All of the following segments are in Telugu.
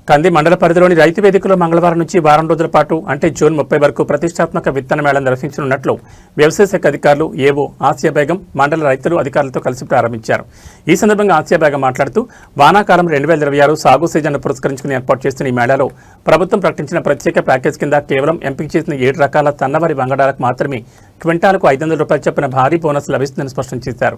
కంది మండల పరిధిలోని రైతు వేదికలో మంగళవారం నుంచి వారం రోజుల పాటు అంటే జూన్ 30 వరకు ప్రతిష్టాత్మక విత్తన మేళా నిర్వహించనున్నట్లు వ్యవసాయ శాఖ అధికారులు ఏవో ఆసియా బేగం మండల రైతులు అధికారులతో కలిసి ప్రారంభించారు. ఈ సందర్భంగా ఆసియా బేగం మాట్లాడుతూ వానాకాలం 2026 సాగు సీజన్ను పురస్కరించుకుని ఏర్పాటు చేస్తున్న ఈ మేళాలో ప్రభుత్వం ప్రకటించిన ప్రత్యేక ప్యాకేజ్ కింద కేవలం ఎంపిక చేసిన 7 రకాల తన్నవారి వంగడాలకు మాత్రమే క్వింటాలకు 500 రూపాయలు చొప్పున భారీ బోనస్ లభిస్తుందని స్పష్టం చేశారు.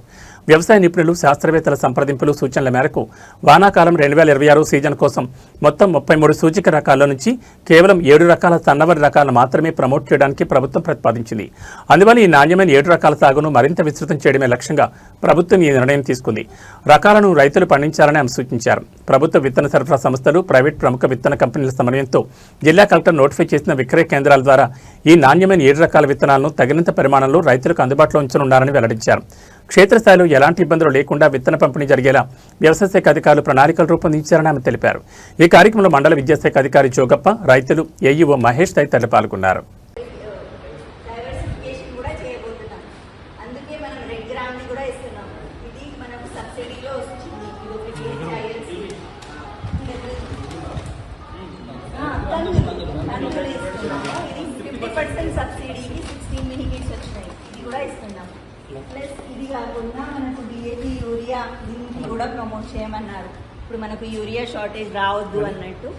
వ్యవసాయ నిపుణులు శాస్త్రవేత్తల సంప్రదింపులు సూచనల మేరకు వానాకాలం 2026 సీజన్ కోసం మొత్తం 33 సూచిక రకాల నుంచి కేవలం 7 రకాల తన్నవరి రకాలను మాత్రమే ప్రమోట్ చేయడానికి ప్రభుత్వం ప్రతిపాదించింది. అందువల్ల ఈ నాణ్యమైన 7 రకాల సాగును మరింత విస్తృతం చేయడమే లక్ష్యంగా ప్రభుత్వం ఈ నిర్ణయం తీసుకుంది. రకాలను రైతులు పండించాలని ఆమె సూచించారు. ప్రభుత్వ విత్తన సరఫరా సంస్థలు, ప్రైవేట్ ప్రముఖ విత్తన కంపెనీల సమన్వయంతో జిల్లా కలెక్టర్ నోటిఫై చేసిన విక్రయ కేంద్రాల ద్వారా ఈ నాణ్యమైన 7 రకాల విత్తనాలను తగినంత పరిమాణంలో రైతులకు అందుబాటులో ఉంచనున్నారని వెల్లడించారు. క్షేత్రస్థాయిలో ఎలాంటి ఇబ్బందులు లేకుండా విత్తన పంపిణీ జరిగేలా వ్యవసాయ శాఖ అధికారులు ప్రణాళికలు రూపొందించారని ఆమె తెలిపారు. ఈ కార్యక్రమంలో మండల విద్యాశాఖ అధికారి జోగప్ప, రైతులు, ఏఈఓ మహేష్ తదితరులు పాల్గొన్నారు. ప్లస్ ఇది కాకుండా మనకు డిఏపి యూరియా దీనికి కూడా ప్రమోట్ చేయమన్నారు. ఇప్పుడు మనకు యూరియా షార్టేజ్ రావద్దు అన్నట్టు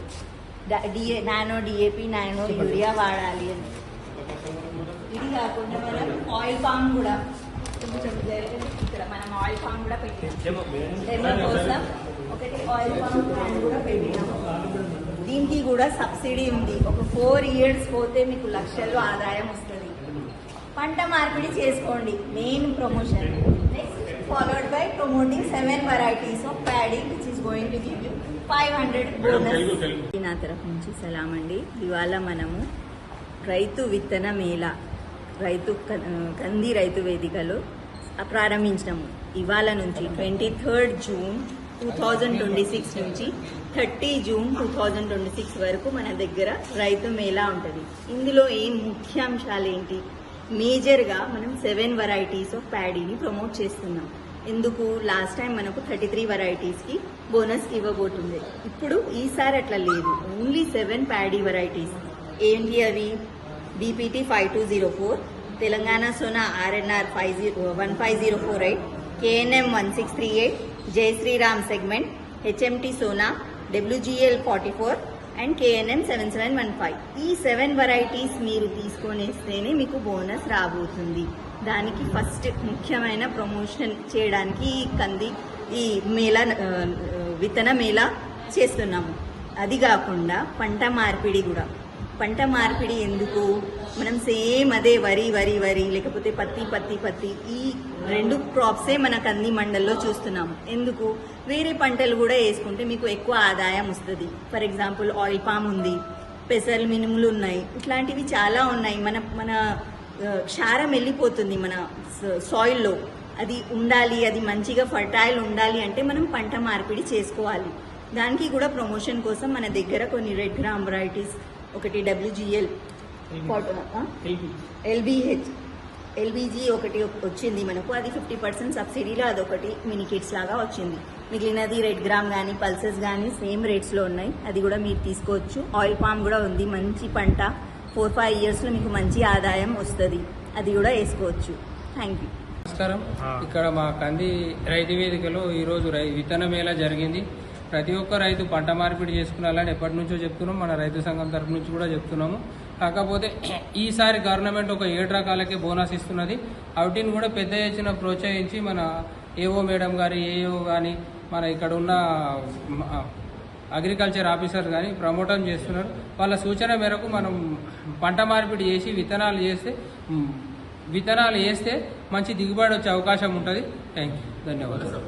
నానో డిఏపి, నానో యూరియా వాడాలి అని. ఇది కాకుండా మనం ఆయిల్ పామ్ కూడా ఇక్కడ మనం ఆయిల్ పామ్ కూడా పెట్టినాం. డెమో కోసం ఒకటి ఆయిల్ పామ్ ప్లాంట్ కూడా పెట్టినాం. దీనికి కూడా సబ్సిడీ ఉంది. ఒక 4 years పోతే మీకు లక్షల్లో ఆదాయం వస్తుంది. పంట మార్పిడి చేసుకోండి, main promotion. Next followed by promoting 7 varieties of paddy which is going to give you 500 bonus. నా తరఫు నుంచి సలాం అండి. ఇవాళ మనము రైతు విత్తన మేళా కంది రైతు వేదికలో ప్రారంభించినాము. ఇవాళ నుంచి 23rd June 2026 నుంచి 30 June 2026 వరకు మన దగ్గర రైతు మేళా ఉంటుంది. ఇందులో ఏం ముఖ్యాంశాలు ఏంటి? మేజర్గా మనం 7 varieties ఆఫ్ ప్యాడీని ప్రమోట్ చేస్తున్నాం. ఎందుకు? లాస్ట్ టైం మనకు 33 varieties బోనస్ ఇవ్వబోతుంది. ఇప్పుడు ఈసారి అట్లా లేదు, ఓన్లీ 7 ప్యాడీ వెరైటీస్. ఏంటి అవి? BPT 5204, Telangana Sona RNR 15048, KNM 1638, Jai Shriram segment, HMT Sona, WGL 44 and KNM 7715. ఈ 7 varieties మీరు తీసుకొనేస్తేనే మీకు బోనస్ రాబోతుంది. దానికి ఫస్ట్ ముఖ్యమైన ప్రమోషన్ చేయడానికి ఈ మేళా విత్తన మేళా చేస్తున్నాము. అది కాకుండా పంట మార్పిడి ఎందుకు? మనం సేమ్ అదే వరి లేకపోతే పత్తి ఈ 2 క్రాప్సే మన కంది మండల్లో చూస్తున్నాము. ఎందుకు? వేరే పంటలు కూడా వేసుకుంటే మీకు ఎక్కువ ఆదాయం వస్తుంది. ఫర్ ఎగ్జాంపుల్ ఆయిల్ పామ్ ఉంది, పెసలు, మినుములు ఉన్నాయి, ఇట్లాంటివి చాలా ఉన్నాయి. మన క్షారం వెళ్ళిపోతుంది మన సాయిల్లో. అది ఉండాలి, అది మంచిగా ఫర్టైల్ ఉండాలి అంటే మనం పంట మార్పిడి చేసుకోవాలి. దానికి కూడా ప్రమోషన్ కోసం మన దగ్గర కొన్ని రెడ్ గ్రామ్ వెరైటీస్, ఒకటి WGL, LBG ఒకటి వచ్చింది మనకు. అది 50% సబ్సిడీలో అదొకటి మినీ కిట్స్ లాగా వచ్చింది. మిగిలినది రెడ్ గ్రామ్ కానీ పల్సెస్ కానీ సేమ్ రేట్స్లో ఉన్నాయి. అది కూడా మీరు తీసుకోవచ్చు. ఆయిల్ పామ్ కూడా ఉంది, మంచి పంట. 4-5 yearsలో మీకు మంచి ఆదాయం వస్తుంది. అది కూడా వేసుకోవచ్చు. Thank you. నమస్కారం. ఇక్కడ మా కంది రైతు వేదికలో ఈరోజు విత్తన మేళా జరిగింది. ప్రతి ఒక్క రైతు పంట మార్పిడి చేసుకున్నాలని ఎప్పటి నుంచో చెప్తున్నాం. మన రైతు సంఘం తరఫు నుంచి కూడా చెప్తున్నాము. కాకపోతే ఈసారి గవర్నమెంట్ ఒక 7 రకాలకే బోనస్ ఇస్తున్నది. వాటిని కూడా పెద్ద ఎత్తున ప్రోత్సహించి మన ఏఓ మేడం గారి, ఏఓ కానీ, మన ఇక్కడ ఉన్న అగ్రికల్చర్ ఆఫీసర్స్ కానీ ప్రమోటం చేస్తున్నారు. వాళ్ళ సూచన మేరకు మనం పంట మార్పిడి చేసి విత్తనాలు వేస్తే మంచి దిగుబడి వచ్చే అవకాశం ఉంటుంది. Thank you. ధన్యవాదాలు.